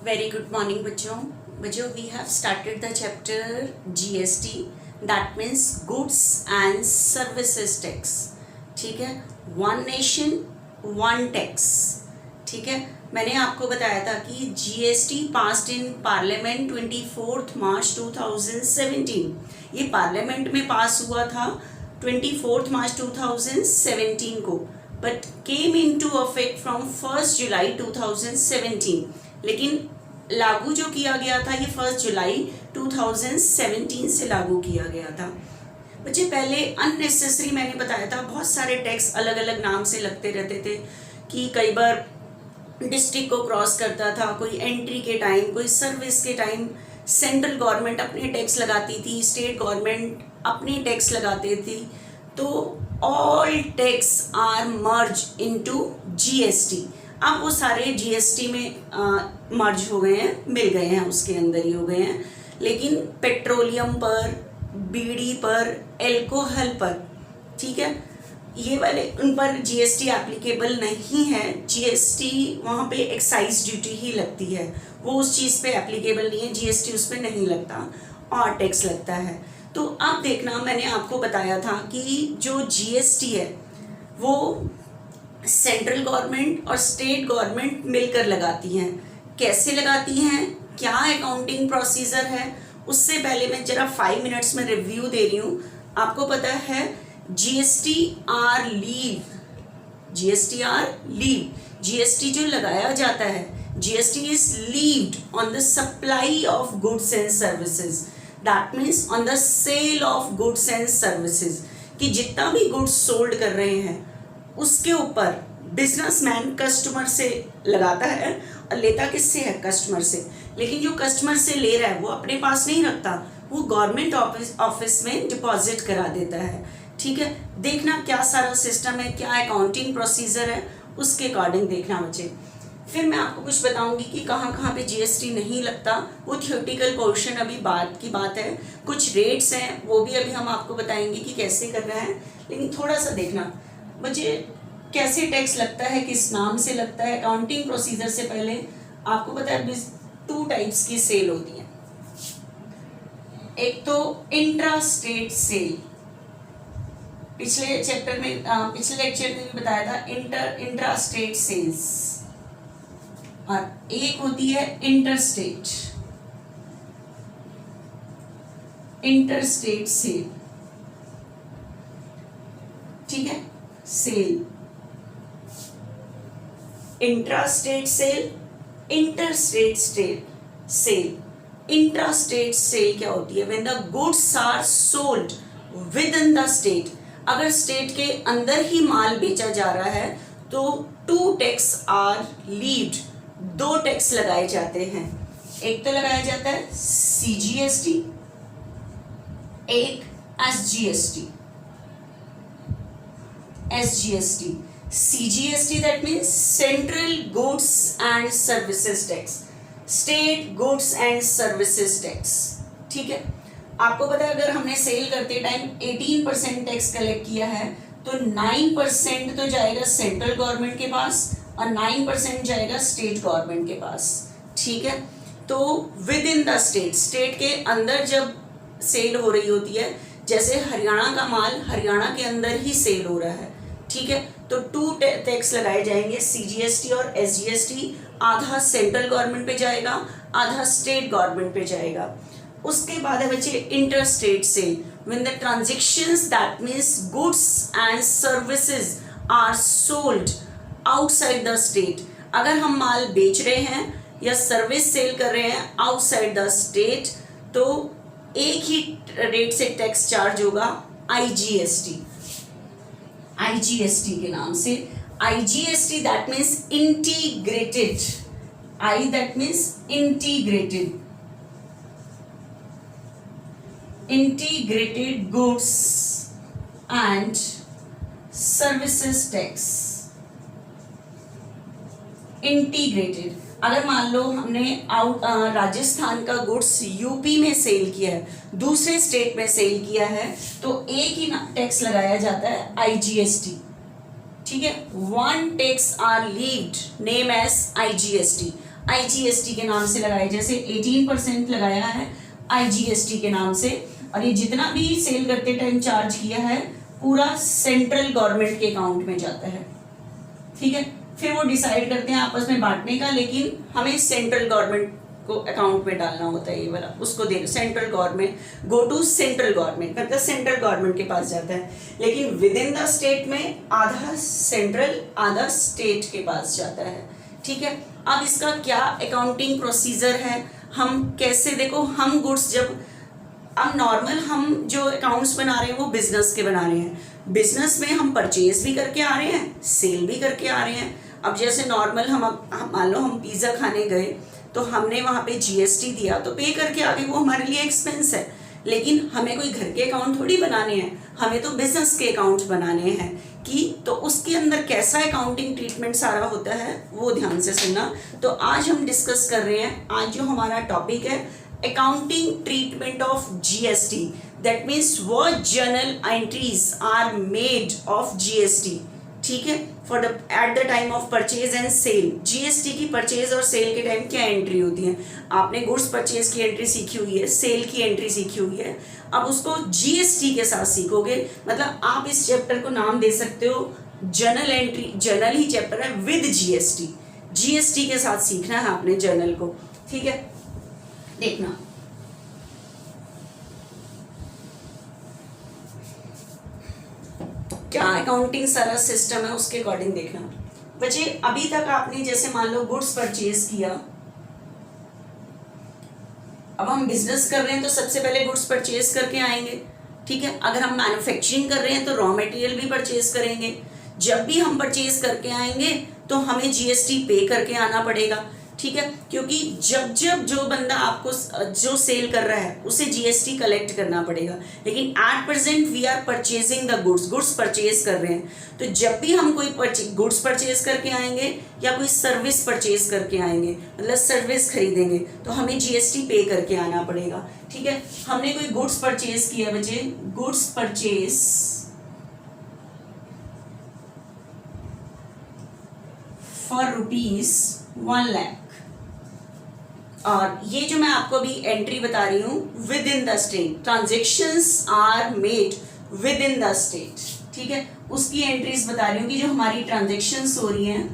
Very good morning बच्चों. We have started the chapter GST, that means goods and services tax. ठीक है, one nation one tax. ठीक है, मैंने आपको बताया था कि GST passed in Parliament 24 March 2017. ये पार्लियामेंट में पास हुआ था 24 मार्च 2017 को, but came into affect from 1 जुलाई 2017. लेकिन लागू जो किया गया था ये 1 जुलाई 2017 से लागू किया गया था. बच्चे पहले अननेसेसरी मैंने बताया था, बहुत सारे टैक्स अलग अलग नाम से लगते रहते थे कि कई बार डिस्ट्रिक्ट को क्रॉस करता था, कोई एंट्री के टाइम, कोई सर्विस के टाइम सेंट्रल गवर्नमेंट अपने टैक्स लगाती थी, स्टेट गवर्नमेंट अपने टैक्स लगाते थी. तो all tax are merge into GST. अब वो सारे जीएसटी में मर्ज हो गए हैं, मिल गए हैं, उसके अंदर ही हो गए हैं. लेकिन पेट्रोलियम पर, बीड़ी पर, एल्कोहल पर, ठीक है, ये वाले उन पर जीएसटी एप्लीकेबल नहीं है. जीएसटी वहाँ पे एक्साइज ड्यूटी ही लगती है, वो उस चीज़ पे एप्लीकेबल नहीं है, जीएसटी उस पर नहीं लगता और टैक्स लगता है. तो अब देखना, मैंने आपको बताया था कि जो जीएसटी है वो सेंट्रल गवर्नमेंट और स्टेट गवर्नमेंट मिलकर लगाती हैं. कैसे लगाती हैं, क्या अकाउंटिंग प्रोसीजर है, उससे पहले मैं जरा 5 मिनट्स में रिव्यू दे रही हूँ. आपको पता है GST are leave, GST are leave, GST जो लगाया जाता है, GST is levied on the supply of goods and services. That means on the sale of goods and services, कि जितना भी गुड्स सोल्ड कर रहे हैं उसके ऊपर बिजनेसमैन कस्टमर से लगाता है और लेता किससे है, कस्टमर से. लेकिन जो कस्टमर से ले रहा है वो अपने पास नहीं रखता, वो गवर्नमेंट ऑफिस में डिपॉजिट करा देता है. ठीक है, देखना क्या सारा सिस्टम है, क्या अकाउंटिंग प्रोसीजर है, उसके अकॉर्डिंग देखना बच्चे. फिर मैं आपको कुछ बताऊंगी कि कहाँ कहाँ पे जीएसटी नहीं लगता, वो थियोरेटिकल पोर्शन अभी बात की बात है. कुछ रेट्स हैं वो भी अभी हम आपको बताएंगे कि कैसे कर रहा है. लेकिन थोड़ा सा देखना मुझे कैसे टैक्स लगता है, किस नाम से लगता है. अकाउंटिंग प्रोसीजर से पहले आपको पता है 2 टाइप्स की सेल होती है. एक तो इंट्रा स्टेट सेल, पिछले चैप्टर में, पिछले लेक्चर में भी बताया था इंट्रा स्टेट सेल्स, और एक होती है इंटरस्टेट सेल. ठीक है, sale, intrastate sale, interstate sale. Intrastate sale क्या होती है, when the goods are sold within the state. अगर स्टेट के अंदर ही माल बेचा जा रहा है तो 2 टैक्स आर लीव्ड, 2 टैक्स लगाए जाते हैं. एक तो लगाया जाता है सीजीएसटी, एक SGST. SGST. CGST that means Central Goods and Services Tax, State Goods and Services Tax. ठीक है, आपको पता है अगर हमने सेल करते टाइम 18% टैक्स कलेक्ट किया है तो 9% तो जाएगा सेंट्रल गवर्नमेंट के पास और 9% जाएगा स्टेट गवर्नमेंट के पास. ठीक है, तो विद इन द स्टेट के अंदर जब सेल हो रही होती है, जैसे हरियाणा का माल हरियाणा के अंदर ही सेल हो रहा है, ठीक है, तो 2 टैक्स लगाए जाएंगे, सीजीएसटी और एसजीएसटी. आधा सेंट्रल गवर्नमेंट पे जाएगा, आधा स्टेट गवर्नमेंट पे जाएगा. उसके बाद है बच्चे interstate sale, when the transactions, that means goods and services are sold outside the state. अगर हम माल बेच रहे हैं या सर्विस सेल कर रहे हैं आउटसाइड द स्टेट तो एक ही रेट से टैक्स चार्ज होगा, आईजीएसटी के नाम से. IGST that means integrated, I that means integrated goods and services tax. Integrated, अगर मान लो हमने राजस्थान का गुड्स यूपी में सेल किया है, दूसरे स्टेट में सेल किया है, तो एक ही टैक्स लगाया जाता है आईजीएसटी. ठीक है, 1 tax are levied name as IGST. IGST के नाम से लगाए, जैसे 18% लगाया है IGST के नाम से, और ये जितना भी सेल करते टाइम चार्ज किया है पूरा सेंट्रल गवर्नमेंट के अकाउंट में जाता है, ठीक है। फिर वो डिसाइड करते हैं आपस में बांटने का, लेकिन हमें सेंट्रल गवर्नमेंट को अकाउंट में डालना होता है, ये वाला उसको दे central government, go to central government, मतलब सेंट्रल गवर्नमेंट के पास जाता है। लेकिन विद इन द स्टेट में आधा सेंट्रल आधा स्टेट के पास जाता है, ठीक है। अब इसका क्या अकाउंटिंग प्रोसीजर है, हम कैसे, देखो हम गुड्स जब, अब नॉर्मल हम जो अकाउंट्स बना रहे हैं वो बिजनेस के बना रहे हैं, बिजनेस में हम परचेज भी करके आ रहे हैं, सेल भी करके आ रहे हैं। अब जैसे नॉर्मल हम मान लो हम पिज़्ज़ा खाने गए तो हमने वहाँ पे GST दिया तो पे करके आ गए, वो हमारे लिए एक्सपेंस है। लेकिन हमें कोई घर के अकाउंट थोड़ी बनाने हैं, हमें तो बिजनेस के अकाउंट बनाने हैं कि, तो उसके अंदर कैसा अकाउंटिंग ट्रीटमेंट सारा होता है वो ध्यान से सुनना। तो आज हम डिस्कस कर रहे हैं, आज जो हमारा टॉपिक है accounting treatment of GST, that means what journal entries are made of GST, ठीक है, for the at the time of purchase and sale. GST की परचेज और सेल के टाइम क्या एंट्री होती है, आपने गुड्स परचेज की एंट्री सीखी हुई है, सेल की एंट्री सीखी हुई है, अब उसको GST के साथ सीखोगे। मतलब आप इस चैप्टर को नाम दे सकते हो जर्नल एंट्री, जर्नल ही चैप्टर है विद GST, GST के साथ सीखना है आपने जर्नल को, ठीक है। देखना क्या अकाउंटिंग सारा सिस्टम है उसके अकॉर्डिंग देखना बच्चे। अभी तक आपने जैसे मान लो गुड्स परचेज किया, अब हम बिजनेस कर रहे हैं तो सबसे पहले गुड्स परचेज करके आएंगे, ठीक है। अगर हम मैन्युफैक्चरिंग कर रहे हैं तो रॉ मटेरियल भी परचेज करेंगे। जब भी हम परचेज करके आएंगे तो हमें GST पे करके आना पड़ेगा, ठीक है, क्योंकि जब जब जो बंदा आपको जो सेल कर रहा है उसे GST कलेक्ट करना पड़ेगा। लेकिन at present we are purchasing the goods, goods purchase कर रहे हैं, तो जब भी हम कोई गुड्स परचेज करके आएंगे या कोई सर्विस परचेज करके आएंगे, मतलब सर्विस खरीदेंगे, तो हमें GST पे करके आना पड़ेगा, ठीक है। हमने कोई गुड्स परचेज किया बच्चे, गुड्स परचेज फॉर ₹1 लाख, और ये जो मैं आपको अभी एंट्री बता रही हूँ within the state, transactions are made within the state, ठीक है, उसकी एंट्रीज बता रही हूँ कि जो हमारी ट्रांजेक्शन्स हो रही हैं,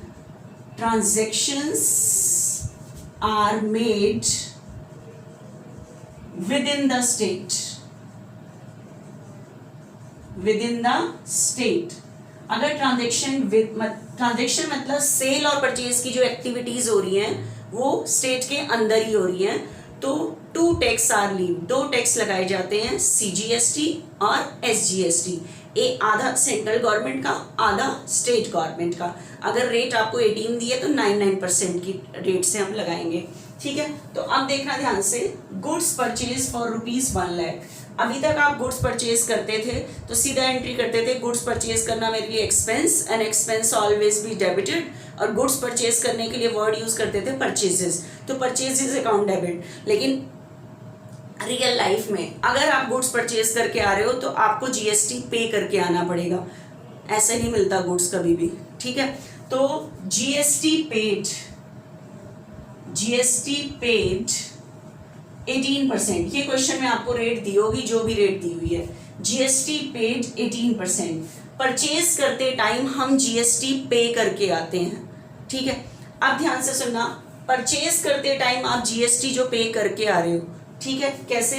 transactions are made within the state, within the state. अगर ट्रांजेक्शन मतलब सेल और परचेज की जो एक्टिविटीज हो रही हैं वो स्टेट के अंदर ही हो रही हैं, तो 2 टैक्स आर लीव, 2 टैक्स लगाए जाते हैं, CGST और SGST। आधा सेंट्रल गवर्नमेंट का, आधा स्टेट गवर्नमेंट का। अगर रेट आपको 18 दी है तो 99% की रेट से हम लगाएंगे, ठीक है। तो अब देखना ध्यान से, गुड्स परचेज फॉर ₹1 लाख। अभी तक आप गुड्स परचेज करते थे तो सीधा एंट्री करते थे, गुड्स परचेज करना मेरे लिए expense, and expense always be debited, और गुड्स परचेज करने के लिए वर्ड यूज करते थे परचेजेस, तो परचेजेस अकाउंट डेबिट। लेकिन रियल लाइफ में अगर आप गुड्स परचेज करके आ रहे हो तो आपको GST पे करके आना पड़ेगा, ऐसे नहीं मिलता गुड्स कभी भी, ठीक है। तो GST पेड 18%, ये क्वेश्चन में आपको रेट दी होगी, जो भी रेट दी हुई है, GST पेड 18%। परचेज करते टाइम हम GST पे करके आते हैं, ठीक है। अब ध्यान से सुनना, परचेज करते टाइम आप GST जो पे करके आ रहे हो, ठीक है, कैसे,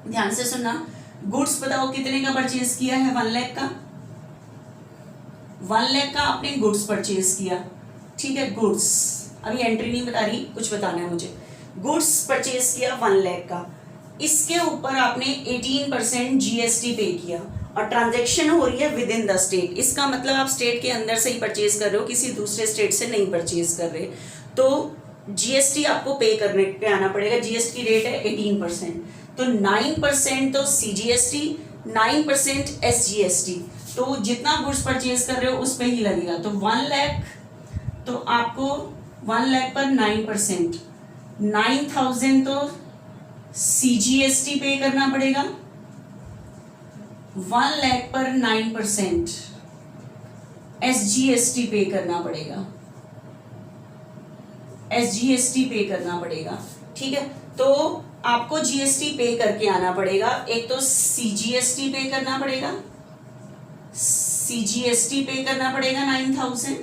ध्यान से सुनना। गुड्स बताओ कितने का परचेज किया है, 1 लाख का, 1 लाख का आपने गुड्स परचेज किया, ठीक है। गुड्स अभी एंट्री नहीं बता रही, कुछ बताना है मुझे। गुड्स परचेज किया 1 लाख का, इसके ऊपर आपने 18% GST पे किया, और ट्रांजैक्शन हो रही है विद इन द स्टेट। इसका मतलब आप स्टेट के अंदर से ही परचेज कर रहे हो, किसी दूसरे स्टेट से नहीं परचेज कर रहे, तो GST आपको पे करने पे आना पड़ेगा। GST की रेट है 18%, तो 9% तो CGST, 9% SGST, तो जितना गुड्स परचेज कर रहे हो उस पे ही लगेगा। तो 1 लाख, तो आपको 1 लाख पर 9%, 9,000 तो CGST पे करना पड़ेगा, 1 लाख पर 9% SGST पे करना पड़ेगा, SGST पे करना पड़ेगा। ठीक है, तो आपको GST पे करके आना पड़ेगा। एक तो CGST पे करना पड़ेगा, CGST पे करना पड़ेगा 9000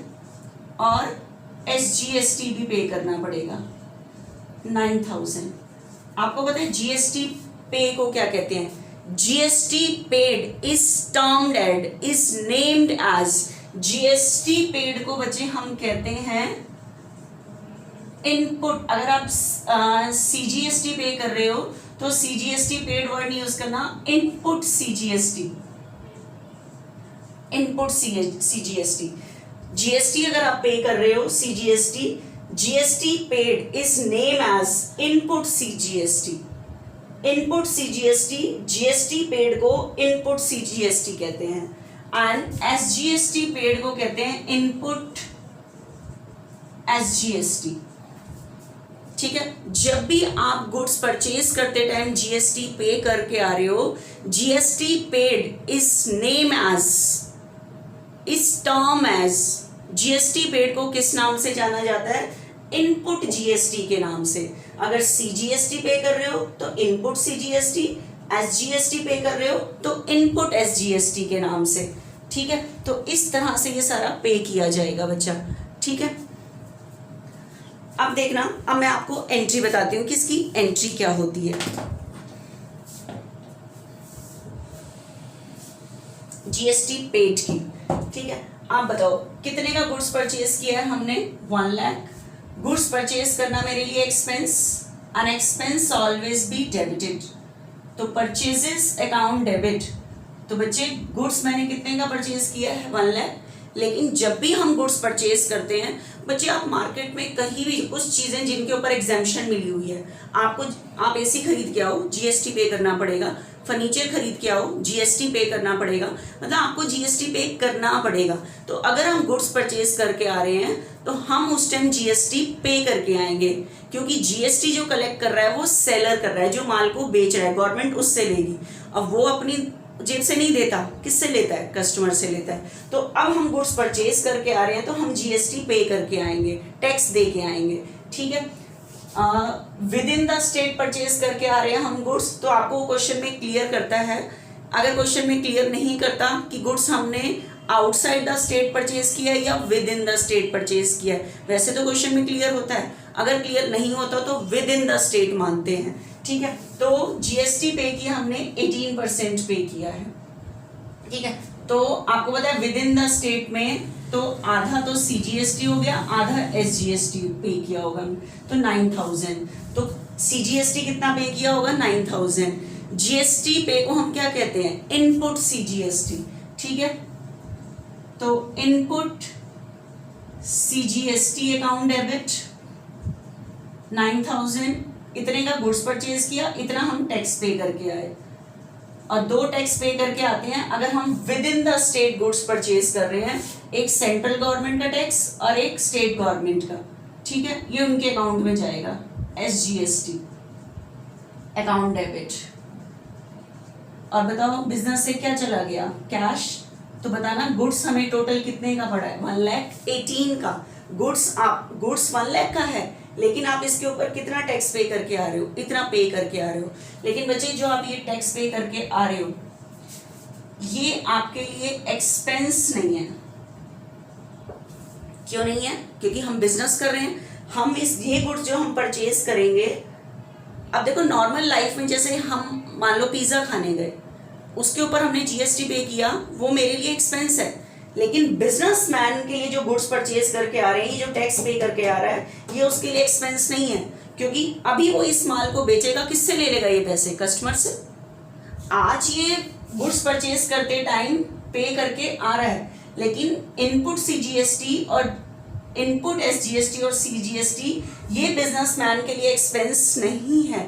और SGST भी पे करना पड़ेगा 9000। आपको पता है GST पे को क्या कहते हैं? GST paid is termed as, is named as, GST paid को बच्चे हम कहते हैं इनपुट। अगर आप CGST पे कर रहे हो तो CGST पेड वर्ड यूज करना, input CGST, input CGST। GST अगर आप पे कर रहे हो CGST, GST paid is name as input CGST, input CGST, GST paid को इनपुट CGST कहते हैं एंड SGST पेड को कहते हैं इनपुट SGST। ठीक है, जब भी आप गुड्स परचेज करते टाइम GST पे करके आ रहे हो, GST paid is name as, इस टर्म एज, GST पेड को किस नाम से जाना जाता है? इनपुट GST के नाम से। अगर CGST पे कर रहे हो तो इनपुट CGST, SGST पे कर रहे हो तो इनपुट SGST के नाम से। ठीक है, तो इस तरह से ये सारा पे किया जाएगा बच्चा। ठीक है, अब देखना, अब मैं आपको एंट्री बताती हूँ कि इसकी एंट्री क्या होती है। GST पेड की। ठीक है, आप बताओ कितने का गुड्स परचेज किया है हमने? 1 लाख। गुड्स परचेज करना मेरे लिए expense, an expense always be debited, तो परचेजेस अकाउंट डेबिट। तो बच्चे गुड्स मैंने कितने का परचेज किया है? 1 लाख। लेकिन जब भी हम गुड्स परचेज करते हैं बच्चे, आप मार्केट में कहीं भी कुछ चीज़ें जिनके ऊपर एग्जाम्पशन मिली हुई है, आपको, आप AC खरीद के आओ GST पे करना पड़ेगा, फर्नीचर खरीद के आओ GST पे करना पड़ेगा, मतलब आपको GST पे करना पड़ेगा। तो अगर हम गुड्स परचेज करके आ रहे हैं तो हम उस टाइम GST पे करके आएंगे, क्योंकि GST जो कलेक्ट कर रहा है वो सेलर कर रहा है, जो माल को बेच रहा है, गवर्नमेंट उससे लेगी। अब वो अपनी जेब से नहीं देता, किससे लेता है? कस्टमर से लेता है। तो अब हम गुड्स परचेज करके आ रहे हैं तो हम GST पे करके आएंगे, टैक्स दे के आएंगे। ठीक है, with in the state purchase करके आ रहे हैं हम गुड्स, तो आपको क्वेश्चन में क्लियर करता है। अगर क्वेश्चन में क्लियर नहीं करता कि गुड्स हमने आउटसाइड द स्टेट परचेज किया है या with in the state purchase किया है, वैसे तो क्वेश्चन में क्लियर होता है। अगर क्लियर नहीं होता तो विद इन द स्टेट मानते हैं। ठीक है, तो GST पे किया हमने 18% पे किया है। ठीक है, तो आपको पता है विद इन द स्टेट में तो आधा तो CGST हो गया, आधा SGST पे किया होगा, तो 9000। तो CGST कितना पे किया होगा? 9000। GST पे को हम क्या कहते हैं? Input CGST। ठीक है, तो इनपुट CGST अकाउंट डेबिट 9000, इतने का गुड्स परचेज किया, इतना हम टैक्स पे करके आए, और 2 टैक्स पे करके आते हैं अगर हम with in the state goods purchase कर रहे हैं, एक सेंट्रल गवर्नमेंट का टैक्स और एक स्टेट गवर्नमेंट का। ठीक है, ये उनके अकाउंट में जाएगा, SGST अकाउंट डेबिट। और बताओ बिजनेस से क्या चला गया? कैश। तो बताना गुड्स हमें टोटल कितने का पड़ा है? 1,18,000 का। गुड्स 1 लाख का है, लेकिन आप इसके ऊपर कितना टैक्स पे करके आ रहे हो? इतना पे करके आ रहे हो। लेकिन बच्चे जो आप ये टैक्स पे करके आ रहे हो, ये आपके लिए एक्सपेंस नहीं है। क्यों नहीं है? क्योंकि हम बिजनेस कर रहे हैं। हम ये गुड्स जो हम परचेज करेंगे, अब देखो नॉर्मल लाइफ में जैसे हम मान लो पिज्जा खाने गए, उसके ऊपर हमने GST पे किया, वो मेरे लिए एक्सपेंस है। लेकिन बिजनेसमैन के लिए जो गुड्स परचेज करके आ रहे हैं, ये जो टैक्स पे करके आ रहा है, ये उसके लिए एक्सपेंस नहीं है, क्योंकि अभी वो इस माल को बेचेगा, किससे ले लेगा ये पैसे? कस्टमर से। आज ये गुड्स परचेज करते टाइम पे करके आ रहा है, लेकिन इनपुट CGST और इनपुट SGST और CGST ये बिजनेसमैन के लिए एक्सपेंस नहीं है,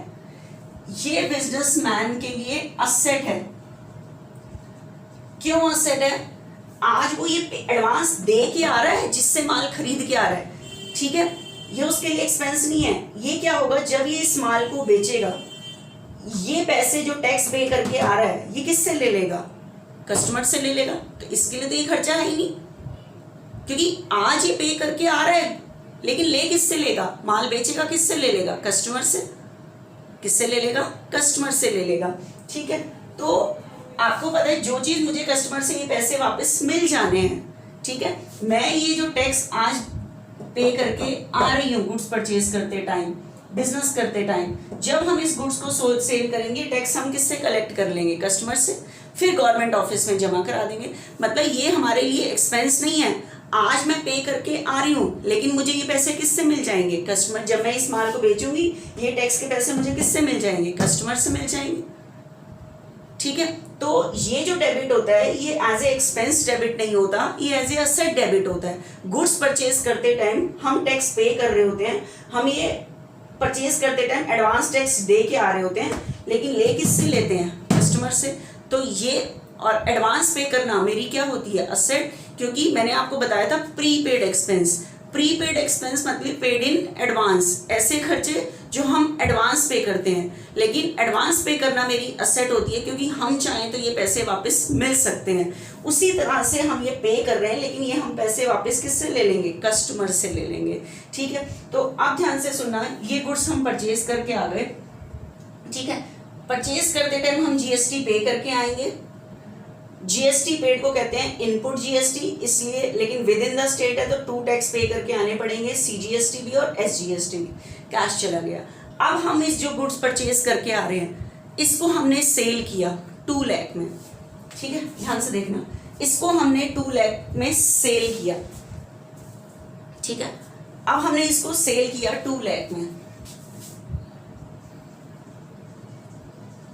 ये बिजनेसमैन के लिए असेट है। क्यों असेट है? आज वो ये एडवांस दे के आ रहा है, जिससे माल खरीद के आ रहा है। ठीक है, ये उसके लिए एक्सपेंस नहीं है। ये क्या होगा? जब ये इस माल को बेचेगा, ये पैसे जो टैक्स पे करके आ रहा है, ये किससे ले लेगा? कस्टमर से ले लेगा। तो इसके लिए तो ये खर्चा है ही नहीं, क्योंकि आज ये पे करके आ रहा है, लेकिन ले किससे लेगा, माल बेचेगा किससे ले लेगा, कस्टमर से। किससे ले लेगा, कस्टमर से ले लेगा। ठीक है, तो आपको पता है जो चीज मुझे कस्टमर से ये पैसे वापस मिल जाने हैं, ठीक है, मैं ये जो टैक्स आज पे करके आ रही हूँ गुड्स परचेज करते टाइम, बिजनेस करते टाइम, जब हम इस गुड्स को सेल करेंगे टैक्स हम किससे कलेक्ट कर लेंगे, कस्टमर से, फिर गवर्नमेंट ऑफिस में जमा करा देंगे। मतलब ये हमारे लिए एक्सपेंस नहीं है, आज मैं पे करके आ रही हूँ लेकिन मुझे ये पैसे किससे मिल जाएंगे, कस्टमर। जब मैं इस माल को बेचूंगी ये टैक्स के पैसे मुझे किससे मिल जाएंगे, कस्टमर से मिल जाएंगे। ठीक है, तो ये जो डेबिट होता है ये एज ए एक्सपेंस डेबिट नहीं होता, ये एज ए असेट डेबिट होता है। गुड्स परचेज करते टाइम हम टैक्स पे कर रहे होते हैं, हम ये परचेज करते टाइम एडवांस टैक्स दे के आ रहे होते हैं, लेकिन ले किससे लेते हैं, कस्टमर से। तो ये और एडवांस पे करना मेरी क्या होती है, असेट, क्योंकि मैंने आपको बताया था प्रीपेड एक्सपेंस। प्रीपेड एक्सपेंस मतलब पेड इन एडवांस, ऐसे खर्चे जो हम एडवांस पे करते हैं, लेकिन एडवांस पे करना मेरी असेट होती है क्योंकि हम चाहें तो ये पैसे वापस मिल सकते हैं। उसी तरह से हम ये पे कर रहे हैं लेकिन ये हम पैसे वापस किससे ले लेंगे, कस्टमर से ले लेंगे। ठीक है, तो आप ध्यान से सुनना, ये गुड्स हम परचेज करके आ गए, ठीक है, परचेज करते टाइम हम जीएसटी पे करके आएंगे। जीएसटी पेड को कहते हैं इनपुट जीएसटी, इसलिए, लेकिन विद इन द स्टेट है तो 2 टैक्स पे करके आने पड़ेंगे, सीजीएसटी भी और एसजीएसटी भी। कैश चला गया। अब हम इस जो गुड्स परचेज करके आ रहे हैं इसको हमने सेल किया 2 लाख में, ठीक है, ध्यान से देखना, इसको हमने 2 लाख में सेल किया, ठीक है। अब हमने इसको सेल किया 2 लाख में,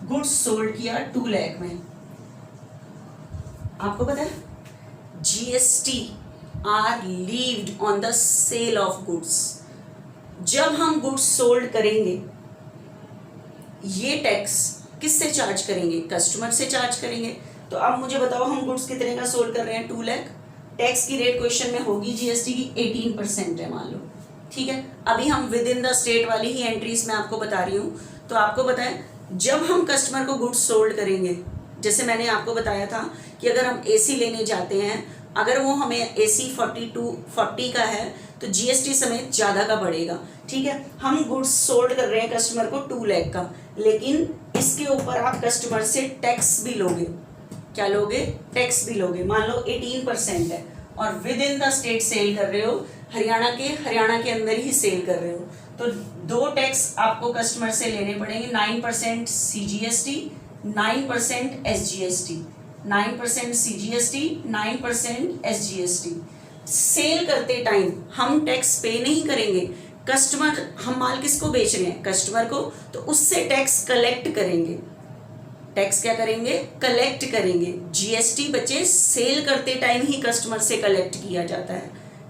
गुड्स सोल्ड किया 2 लाख में। आपको पता है GST are levied on the sale of goods. जब हम गुड्स सोल्ड करेंगे ये टैक्स किससे चार्ज करेंगे, कस्टमर से चार्ज करेंगे। तो अब मुझे बताओ हम गुड्स कितने का सोल्ड कर रहे हैं, 2 लाख। टैक्स की रेट क्वेश्चन में होगी जीएसटी की 18% है मान लो, ठीक है। अभी हम विद इन द स्टेट वाली ही एंट्रीज में आपको बता रही हूँ। तो आपको पता है जब हम कस्टमर को गुड्स सोल्ड करेंगे, जैसे मैंने आपको बताया था कि अगर हम एसी लेने जाते हैं, अगर वो हमें एसी 40 का है तो जीएसटी समेत ज़्यादा का पड़ेगा, ठीक है। हम गुड्स सोल्ड कर रहे हैं कस्टमर को 2 लाख का, लेकिन इसके ऊपर आप कस्टमर से टैक्स भी लोगे। क्या लोगे, टैक्स भी लोगे। मान लो 18% है और within the state sale कर रहे हो, हरियाणा के अंदर ही सेल कर रहे हो, तो 2 टैक्स आपको कस्टमर से लेने पड़ेंगे, 9% CGST, 9% SGST, 9% CGST, 9% SGST. Sale करते टाइम हम टैक्स पे नहीं करेंगे, कस्टमर, हम माल किसको बेच रहे हैं, कस्टमर को, तो उससे टैक्स कलेक्ट करेंगे। टैक्स क्या करेंगे, कलेक्ट करेंगे। जीएसटी बच्चे सेल करते टाइम ही कस्टमर से कलेक्ट किया जाता है,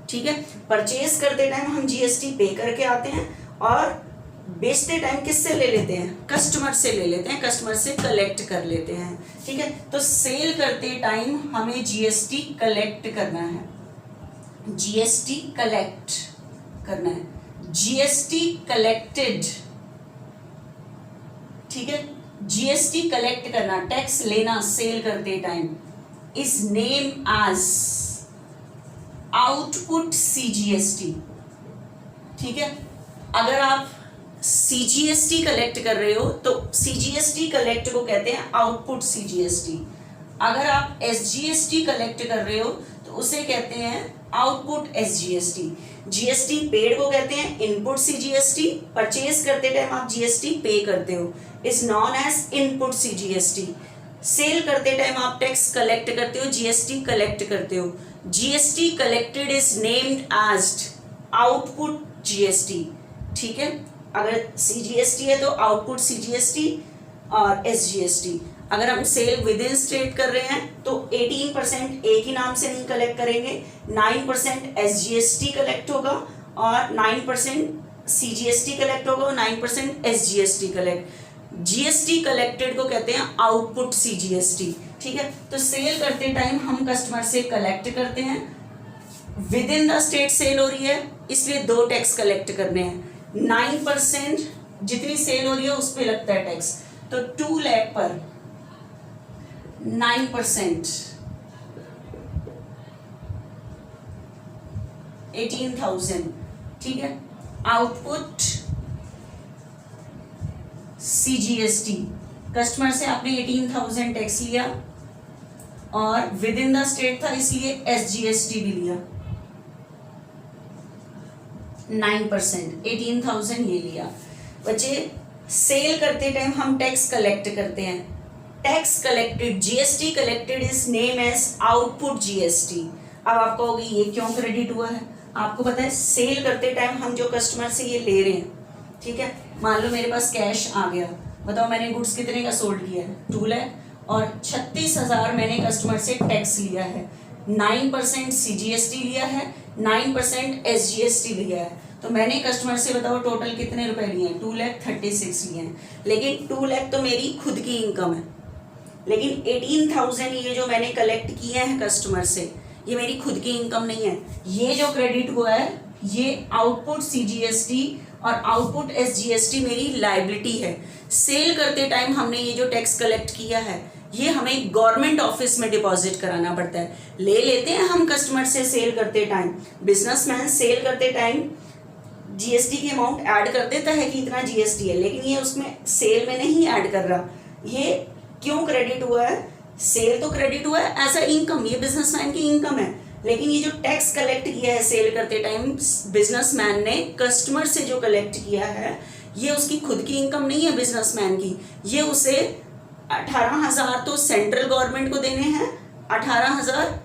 ठीक है। परचेज करते टाइम हम जीएसटी पे करके आते हैं और बेचते टाइम किससे ले लेते हैं, कस्टमर से ले लेते हैं, कस्टमर से कलेक्ट कर लेते हैं, ठीक है। तो सेल करते टाइम हमें जीएसटी कलेक्ट करना है, जीएसटी कलेक्ट करना है, जीएसटी कलेक्टेड, ठीक है। जीएसटी कलेक्ट करना, टैक्स लेना सेल करते time is name as output CGST, ठीक है। अगर आप सीजीएसटी कलेक्ट कर रहे हो तो सीजीएसटी कलेक्ट को कहते हैं आउटपुट सीजीएसटी। अगर आप एसजीएसटी कलेक्ट कर रहे हो तो उसे कहते हैं आउटपुट एसजीएसटी। जीएसटी पेड को कहते हैं इनपुट सीजीएसटी, परचेज करते टाइम आप जीएसटी पे करते हो, is known as input CGST. Sale करते टाइम आप टैक्स कलेक्ट करते हो, जीएसटी कलेक्ट करते हो, GST collected is named as output GST, ठीक है। अगर सीजीएसटी है तो आउटपुट सीजीएसटी और एसजीएसटी। अगर हम सेल विद इन स्टेट कर रहे हैं तो 18% एक ही नाम से नहीं कलेक्ट करेंगे, 9% एसजीएसटी कलेक्ट होगा और 9% सीजीएसटी कलेक्ट होगा और 9% एसजीएसटी कलेक्ट। जीएसटी कलेक्टेड को कहते हैं आउटपुट सीजीएसटी, ठीक है। तो सेल करते टाइम हम कस्टमर से कलेक्ट करते हैं, within the state sale हो रही है इसलिए 2 टैक्स कलेक्ट करने हैं। 9% जितनी सेल हो रही है उस पे लगता है टैक्स, तो 2 लाख पर 9% 18,000, ठीक है। आउटपुट CGST, कस्टमर से आपने 18,000 टैक्स लिया और विद इन द स्टेट था इसलिए SGST भी लिया 9%, 18,000 ये लिया। बच्चे सेल करते टाइम हम टैक्स कलेक्ट करते हैं, tax collected, GST collected is name as output GST। अब आप कहोगे ये क्यों क्रेडिट हुआ है? आपको पता है सेल करते टाइम हम जो कस्टमर से ये ले रहे हैं, ठीक है, मान लो मेरे पास कैश आ गया, बताओ मैंने गुड्स कितने का सोल्ड किया है 2 लाख और 36,000 मैंने कस्टमर से टैक्स लिया है, 9% CGST लिया है, 9% SGST लिया है, तो मैंने कस्टमर से बताओ टोटल कितने रुपए लिए हैं? 2,36,000 लिए हैं। लेकिन 2 लाख तो मेरी खुद की इनकम है, लेकिन 18,000 ये जो मैंने कलेक्ट किए हैं कस्टमर से, ये मेरी खुद की इनकम नहीं है। ये जो क्रेडिट हुआ है ये आउटपुट CGST और आउटपुट SGST मेरी लायबिलिटी है। सेल करते टाइम हमने ये जो टैक्स कलेक्ट किया है ये हमें गवर्नमेंट ऑफिस में डिपॉजिट कराना पड़ता है। ले लेते हैं हम कस्टमर से सेल करते टाइम, बिजनेसमैन सेल करते टाइम GST की अमाउंट ऐड कर देता है कि इतना GST है, लेकिन ये उसमें सेल में नहीं ऐड कर रहा। ये क्यों क्रेडिट हुआ है? सेल तो क्रेडिट हुआ है एज अ इनकम, ये बिजनेसमैन की इनकम है, लेकिन ये जो टैक्स कलेक्ट किया है सेल करते टाइम बिजनेसमैन ने कस्टमर से जो कलेक्ट किया है ये उसकी खुद की इनकम नहीं है बिजनेसमैन की। ये उसे 18,000 तो सेंट्रल गवर्नमेंट को देने हैं, 18,000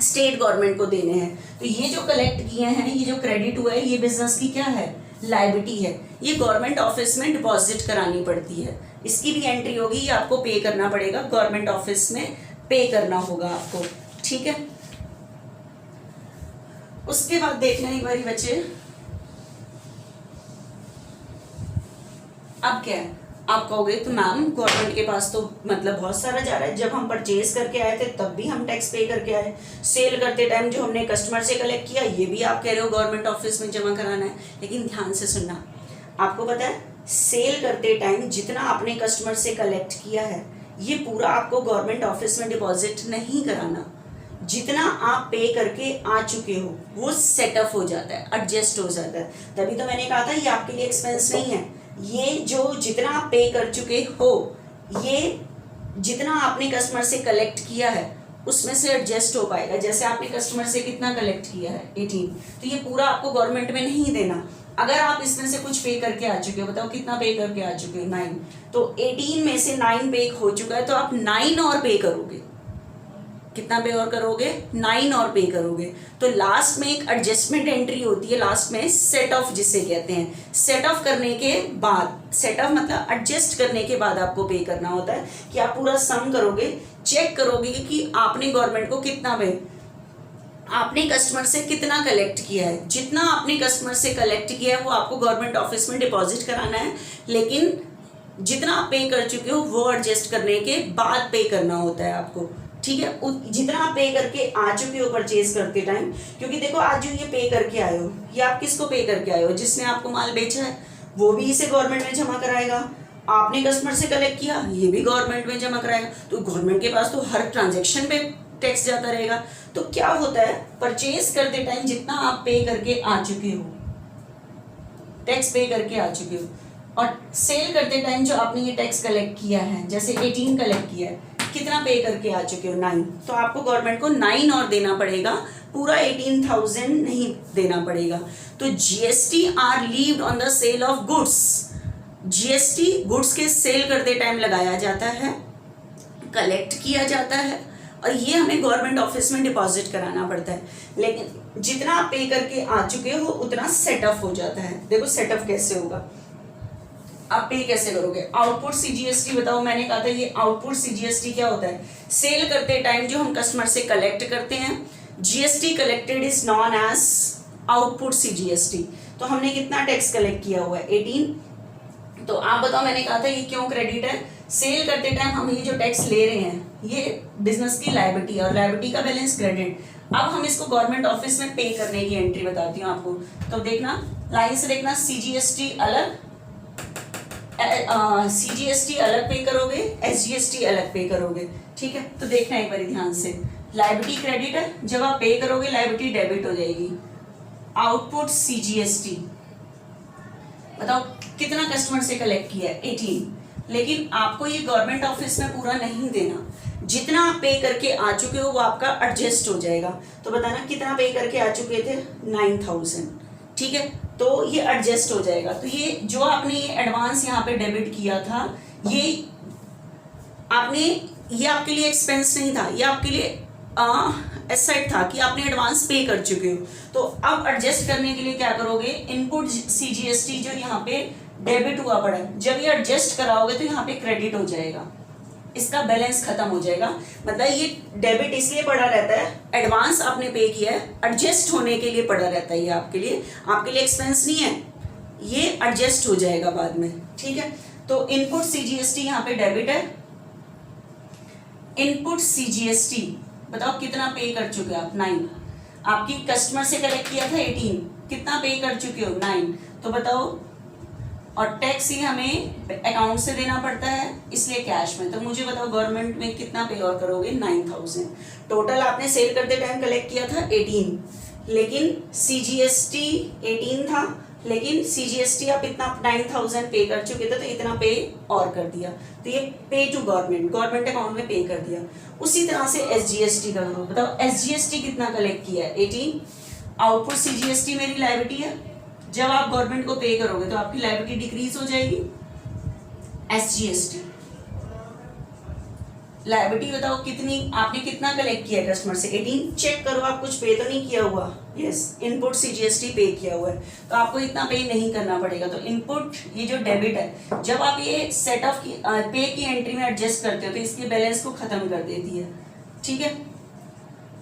स्टेट गवर्नमेंट को देने हैं। तो ये जो कलेक्ट किए हैं, ये जो क्रेडिट हुआ है, ये बिजनेस की क्या है? लायबिलिटी है। ये गवर्नमेंट ऑफिस में डिपॉजिट करानी पड़ती है, इसकी भी एंट्री होगी, ये आपको पे करना पड़ेगा, गवर्नमेंट ऑफिस में पे करना होगा आपको, ठीक है। उसके बाद देखना एक बारी बच्चे, अब क्या है? आप कहोगे तो मैम गवर्नमेंट के पास तो मतलब बहुत सारा जा रहा है, जब हम परचेज करके आए थे तब भी हम टैक्स पे करके आए, सेल करते टाइम जो हमने कस्टमर से कलेक्ट किया ये भी आप कह रहे हो गवर्नमेंट ऑफिस में जमा कराना है। लेकिन ध्यान से सुनना, आपको पता है सेल करते टाइम जितना आपने कस्टमर से कलेक्ट किया है ये पूरा आपको गवर्नमेंट ऑफिस में डिपॉजिट नहीं कराना। जितना आप पे करके आ चुके हो वो सेटअप हो जाता है, एडजस्ट हो जाता है। तभी तो मैंने कहा था ये आपके लिए एक्सपेंस नहीं है। ये जो जितना आप पे कर चुके हो, ये जितना आपने कस्टमर से कलेक्ट किया है उसमें से एडजस्ट हो पाएगा। जैसे आपने कस्टमर से कितना कलेक्ट किया है 18, तो ये पूरा आपको गवर्नमेंट में नहीं देना। अगर आप इसमें से कुछ पे करके आ चुके हो, बताओ कितना पे करके आ चुके हो? 9। तो 18 में से 9 पे हो चुका है, तो आप 9 और पे करोगे। कितना पे और करोगे? 9 और पे करोगे। तो लास्ट में एक एडजस्टमेंट एंट्री होती है, लास्ट में सेट ऑफ जिसे कहते हैं। सेट ऑफ करने के बाद, सेट ऑफ मतलब एडजस्ट करने के बाद आपको पे करना होता है कि आप पूरा सम करोगे, चेक करोगे कि आपने गवर्नमेंट को कितना पे, आपने कस्टमर से कितना कलेक्ट किया है। जितना आपने कस्टमर से कलेक्ट किया है वो आपको गवर्नमेंट ऑफिस में डिपॉजिट कराना है, लेकिन जितना आप पे कर चुके हो वो एडजस्ट करने के बाद पे करना होता है आपको, ठीक है। जितना आप पे करके आ चुके हो परचेज करते टाइम, क्योंकि देखो आज जो ये पे करके आए हो ये आप किसको पे करके आए हो? जिसने आपको माल बेचा है वो भी इसे गवर्नमेंट में जमा कराएगा। आपने कस्टमर से कलेक्ट किया ये भी गवर्नमेंट में जमा कराएगा। तो गवर्नमेंट के पास तो हर ट्रांजेक्शन पे टैक्स जाता रहेगा। तो क्या होता है, परचेज करते टाइम जितना आप पे करके आ चुके हो, टैक्स पे करके आ चुके हो, और सेल करते टाइम जो आपने ये टैक्स कलेक्ट किया है, जैसे 18 कलेक्ट किया है, कितना पे करके आ चुके हो? 9। तो आपको गवर्नमेंट को 9 और देना पड़ेगा, पूरा 18,000 नहीं देना पड़ेगा। तो GST are levied on the sale of goods. GST goods के सेल करते टाइम लगाया जाता है, कलेक्ट किया जाता है, और ये हमें गवर्नमेंट ऑफिस में डिपॉजिट कराना पड़ता है। लेकिन जितना आप पे करके आ चुके हो उतना सेटअप हो जाता है। देखो सेटअप कैसे होगा, आप पे कैसे करोगे? आउटपुट CGST बताओ, मैंने कहा था ये आउटपुट CGST क्या होता है? सेल करते टाइम जो हम कस्टमर से कलेक्ट करते हैं, GST collected is known as output CGST। तो हमने कितना टैक्स कलेक्ट किया हुआ है? 18। तो आप बताओ, मैंने कहा था ये क्यों क्रेडिट है? सेल करते टाइम हम ये जो टैक्स ले रहे हैं ये बिजनेस की लायबिलिटी है, और लायबिलिटी का बैलेंस क्रेडिट। अब हम इसको गवर्नमेंट ऑफिस में पे करने की एंट्री बताती हूँ आपको। तो देखना, लाइन से देखना, CGST अलग, CGST अलग पे करोगे, SGST अलग पे करोगे, ठीक है। तो देखना एक बार ध्यान से, लायबिलिटी क्रेडिट है, जब आप पे करोगे लायबिलिटी डेबिट हो जाएगी, आउटपुट CGST, बताओ कितना कस्टमर से कलेक्ट किया है 18, लेकिन आपको ये गवर्नमेंट ऑफिस में पूरा नहीं देना, जितना आप पे करके आ चुके हो वो आपका एडजस्ट हो जाएगा। तो बताना कितना पे करके आ चुके थे 9000, ठीक है, तो ये एडजस्ट हो जाएगा। तो ये जो आपने ये एडवांस यहाँ पे डेबिट किया था, ये आपके लिए एक्सपेंस नहीं था, ये आपके लिए एसेट था कि आपने एडवांस पे कर चुके हो। तो अब एडजस्ट करने के लिए क्या करोगे, इनपुट CGST जो यहाँ पे डेबिट हुआ पड़ा है, जब ये एडजस्ट कराओगे तो यहाँ पे क्रेडिट हो जाएगा, इसका बैलेंस खत्म हो जाएगा। मतलब ये डेबिट इसलिए पड़ा रहता है, एडवांस आपने पे किया है, एडजस्ट होने के लिए पड़ा रहता है, ये आपके लिए एक्सपेंस नहीं है, ये एडजस्ट हो जाएगा बाद में, ठीक है। तो इनपुट CGST यहाँ पे डेबिट है। इनपुट CGST बताओ कितना पे कर चुके हो आप, 9। आपकी कस्टमर से कलेक्ट किया था 18, कितना पे कर चुके हो 9, तो बताओ। और टैक्स ही हमें अकाउंट से देना पड़ता है, इसलिए कैश में। तो मुझे बताओ गवर्नमेंट में कितना पे और करोगे 9000। टोटल आपने सेल करते टाइम कलेक्ट किया था 18, लेकिन CGST 18 था, लेकिन CGST आप इतना 9000 पे कर चुके थे, तो इतना पे और कर दिया, तो ये पे टू गवर्नमेंट अकाउंट में पे कर दिया। उसी तरह से SGST का करो, बताओ SGST कितना कलेक्ट किया है 18। आउटपुट CGST मेरी लायबिलिटी है, जब आप गवर्नमेंट को पे करोगे तो आपकी लायबिलिटी डिक्रीज हो जाएगी। SGST लायबिलिटी बताओ कितनी, आपने कितना कलेक्ट किया कस्टमर से 18, चेक करो आप कुछ पे तो नहीं किया हुआ। यस, इनपुट CGST पे किया हुआ है, तो आपको इतना पे नहीं करना पड़ेगा। तो इनपुट ये जो डेबिट है, जब आप ये सेट ऑफ पे की एंट्री में एडजस्ट करते हो तो इसके बैलेंस को खत्म कर देती है, ठीक है।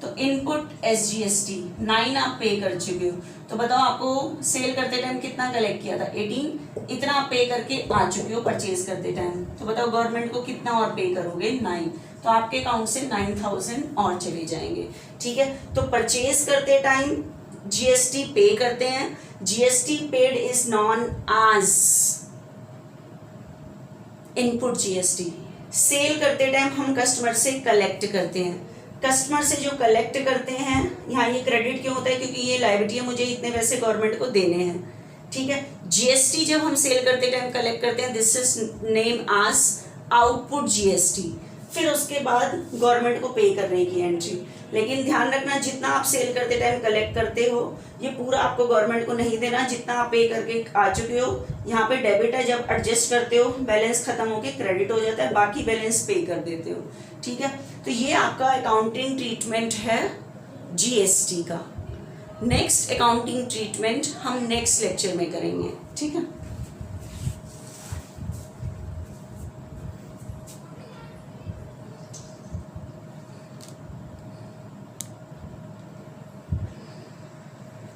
तो इनपुट SGST 9 आप पे कर चुके हो, तो बताओ आपको सेल करते टाइम कितना कलेक्ट किया था 18, इतना आप पे करके आ चुके हो परचेज करते टाइम। तो बताओ गवर्नमेंट को कितना और पे करोगे 9, तो आपके अकाउंट से 9000 और चले जाएंगे, ठीक है। तो परचेज करते टाइम GST पे करते हैं, GST paid is known as input GST। Sale करते टाइम हम कस्टमर से कलेक्ट करते हैं, कस्टमर से जो कलेक्ट करते हैं, यहाँ ये क्रेडिट क्यों होता है, क्योंकि ये लायबिलिटी है, मुझे इतने पैसे गवर्नमेंट को देने हैं, ठीक है। GST जब हम सेल करते टाइम कलेक्ट करते हैं, this is name as output GST। फिर उसके बाद गवर्नमेंट को पे करने की एंट्री। लेकिन ध्यान रखना, जितना आप सेल करते टाइम कलेक्ट करते हो ये पूरा आपको गवर्नमेंट को नहीं देना, जितना आप पे करके आ चुके हो यहाँ पे डेबिट है, जब एडजस्ट करते हो बैलेंस खत्म होके क्रेडिट हो जाता है, बाकी बैलेंस पे कर देते हो, ठीक है। तो ये आपका अकाउंटिंग ट्रीटमेंट है GST का। नेक्स्ट अकाउंटिंग ट्रीटमेंट हम नेक्स्ट लेक्चर में करेंगे, ठीक है।